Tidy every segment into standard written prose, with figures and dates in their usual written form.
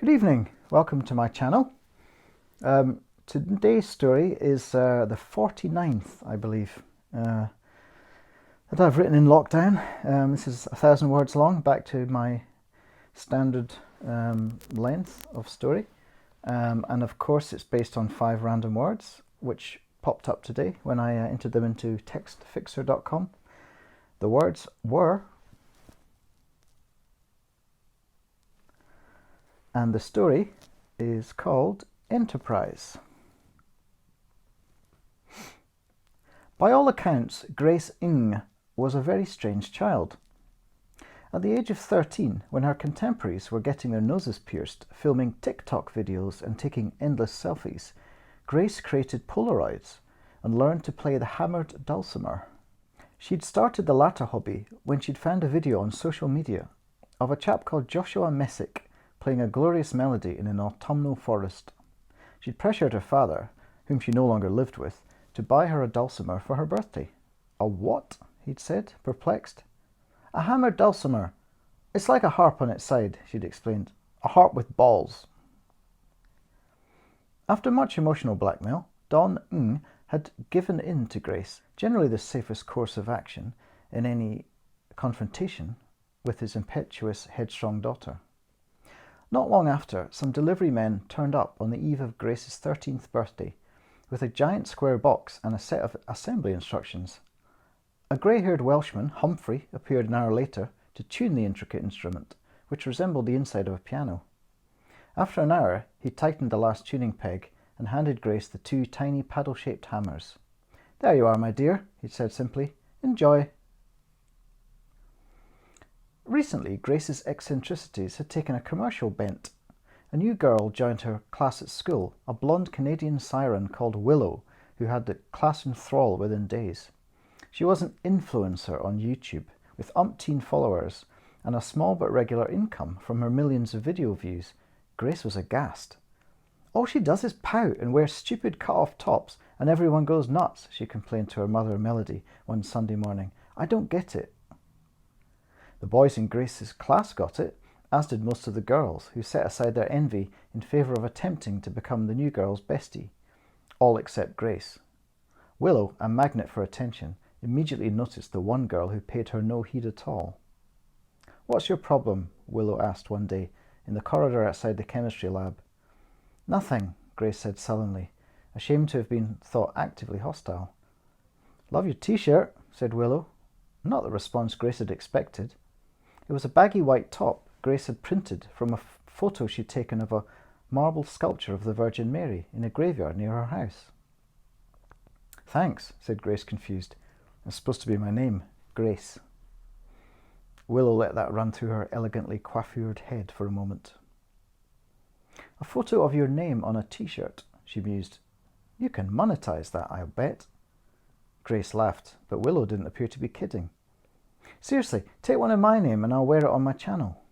Good evening, welcome to my channel. Today's story is the 49th, I believe, that I've written in lockdown. This is 1,000 words long, back to my standard length of story. And of course it's based on 5 random words, which popped up today when I entered them into textfixer.com. The words were, and the story is called Enterprise. By all accounts, Grace Ng was a very strange child. At the age of 13, when her contemporaries were getting their noses pierced, filming TikTok videos and taking endless selfies, Grace created Polaroids and learned to play the hammered dulcimer. She'd started the latter hobby when she'd found a video on social media of a chap called Joshua Messick playing a glorious melody in an autumnal forest. She'd pressured her father, whom she no longer lived with, to buy her a dulcimer for her birthday. "A what?" he'd said, perplexed. "A hammered dulcimer. It's like a harp on its side," she'd explained. "A harp with balls." After much emotional blackmail, Don Ng had given in to Grace, generally the safest course of action in any confrontation with his impetuous, headstrong daughter. Not long after, some delivery men turned up on the eve of Grace's 13th birthday with a giant square box and a set of assembly instructions. A grey-haired Welshman, Humphrey, appeared an hour later to tune the intricate instrument, which resembled the inside of a piano. After an hour, he tightened the last tuning peg and handed Grace the 2 tiny paddle-shaped hammers. "There you are, my dear," he said simply. "Enjoy." Recently, Grace's eccentricities had taken a commercial bent. A new girl joined her class at school, a blonde Canadian siren called Willow, who had the class in thrall within days. She was an influencer on YouTube, with umpteen followers and a small but regular income from her millions of video views. Grace was aghast. "All she does is pout and wear stupid cut-off tops, and everyone goes nuts," she complained to her mother Melody one Sunday morning. "I don't get it." The boys in Grace's class got it, as did most of the girls, who set aside their envy in favour of attempting to become the new girl's bestie. All except Grace. Willow, a magnet for attention, immediately noticed the one girl who paid her no heed at all. "What's your problem?" Willow asked one day, in the corridor outside the chemistry lab. "Nothing," Grace said sullenly, ashamed to have been thought actively hostile. "Love your t-shirt," said Willow. Not the response Grace had expected. It was a baggy white top Grace had printed from a photo she'd taken of a marble sculpture of the Virgin Mary in a graveyard near her house. "Thanks," said Grace, confused. "It's supposed to be my name, Grace." Willow let that run through her elegantly coiffured head for a moment. "A photo of your name on a t-shirt," she mused. "You can monetize that, I'll bet." Grace laughed, but Willow didn't appear to be kidding. "Seriously, take one of my name and I'll wear it on my channel."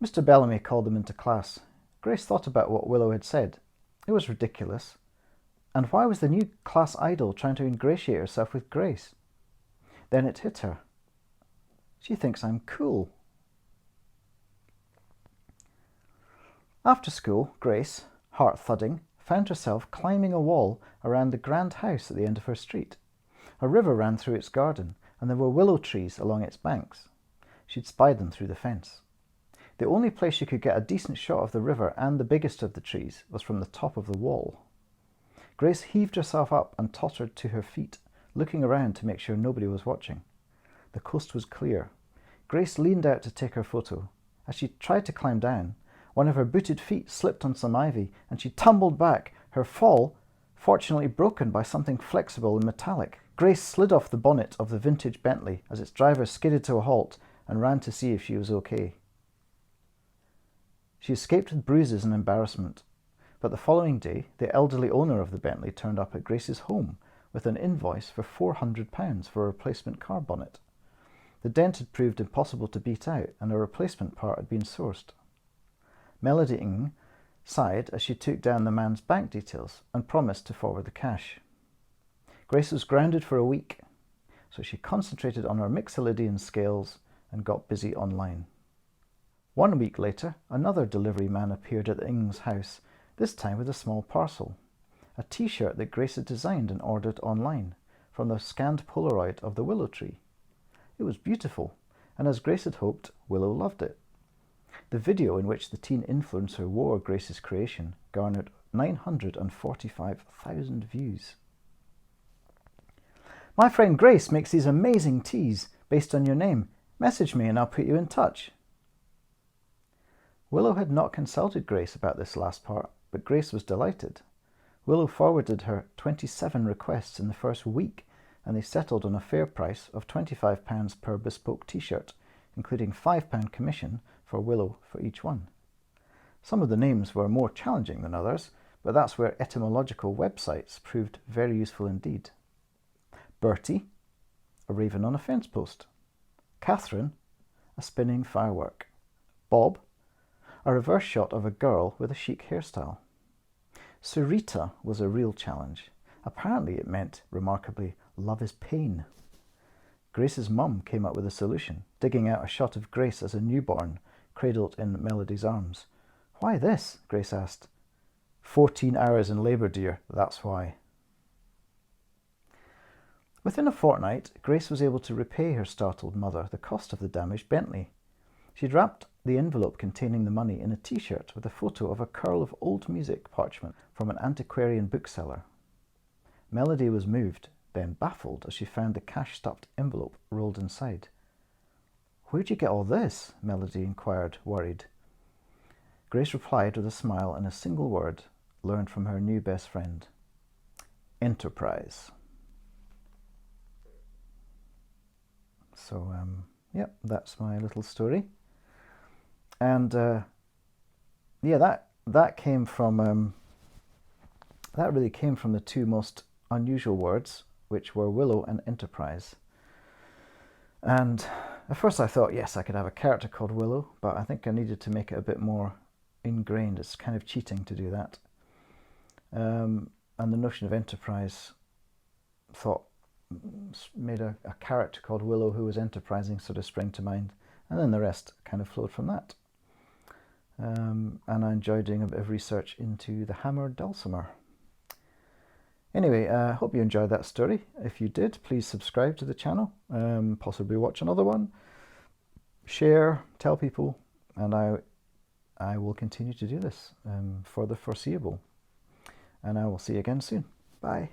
Mr. Bellamy called them into class. Grace thought about what Willow had said. It was ridiculous. And why was the new class idol trying to ingratiate herself with Grace? Then it hit her. She thinks I'm cool. After school, Grace, heart thudding, found herself climbing a wall around the grand house at the end of her street. A river ran through its garden, and there were willow trees along its banks. She'd spied them through the fence. The only place she could get a decent shot of the river and the biggest of the trees was from the top of the wall. Grace heaved herself up and tottered to her feet, looking around to make sure nobody was watching. The coast was clear. Grace leaned out to take her photo. As she tried to climb down, one of her booted feet slipped on some ivy, and she tumbled back, her fall fortunately broken by something flexible and metallic. Grace slid off the bonnet of the vintage Bentley as its driver skidded to a halt and ran to see if she was okay. She escaped with bruises and embarrassment, but the following day the elderly owner of the Bentley turned up at Grace's home with an invoice for £400 for a replacement car bonnet. The dent had proved impossible to beat out, and a replacement part had been sourced. Melody Ng sighed as she took down the man's bank details and promised to forward the cash. Grace was grounded for a week, so she concentrated on her Mixolydian scales and got busy online. 1 week later, another delivery man appeared at Ing's house, this time with a small parcel. A t-shirt that Grace had designed and ordered online from the scanned Polaroid of the willow tree. It was beautiful, and as Grace had hoped, Willow loved it. The video in which the teen influencer wore Grace's creation garnered 945,000 views. My friend Grace makes these amazing teas based on your name. Message me and I'll put you in touch. Willow had not consulted Grace about this last part, but Grace was delighted. Willow forwarded her 27 requests in the first week, and they settled on a fair price of £25 per bespoke t-shirt, including £5 commission for Willow for each one. Some of the names were more challenging than others, but that's where etymological websites proved very useful indeed. Bertie, a raven on a fence post. Catherine, a spinning firework. Bob, a reverse shot of a girl with a chic hairstyle. Sarita was a real challenge. Apparently it meant, remarkably, love is pain. Grace's mum came up with a solution, digging out a shot of Grace as a newborn, cradled in Melody's arms. Why this? Grace asked. 14 hours in labour, dear, that's why. Within a fortnight, Grace was able to repay her startled mother the cost of the damaged Bentley. She'd wrapped the envelope containing the money in a t-shirt with a photo of a curl of old music parchment from an antiquarian bookseller. Melody was moved, then baffled, as she found the cash-stuffed envelope rolled inside. Where'd you get all this? Melody inquired, worried. Grace replied with a smile and a single word, learned from her new best friend. Enterprise. So, yeah, that's my little story. And, yeah, that came from, that really came from the two most unusual words, which were willow and enterprise. And at first I thought, yes, I could have a character called Willow, but I think I needed to make it a bit more ingrained. It's kind of cheating to do that. And the notion of enterprise, made a character called Willow who was enterprising sort of spring to mind, and then the rest kind of flowed from that. And I enjoyed doing a bit of research into the hammered dulcimer. Anyway, I hope you enjoyed that story. If you did, please subscribe to the channel, possibly watch another one, share, tell people, and I will continue to do this for the foreseeable. And I will see you again soon. Bye.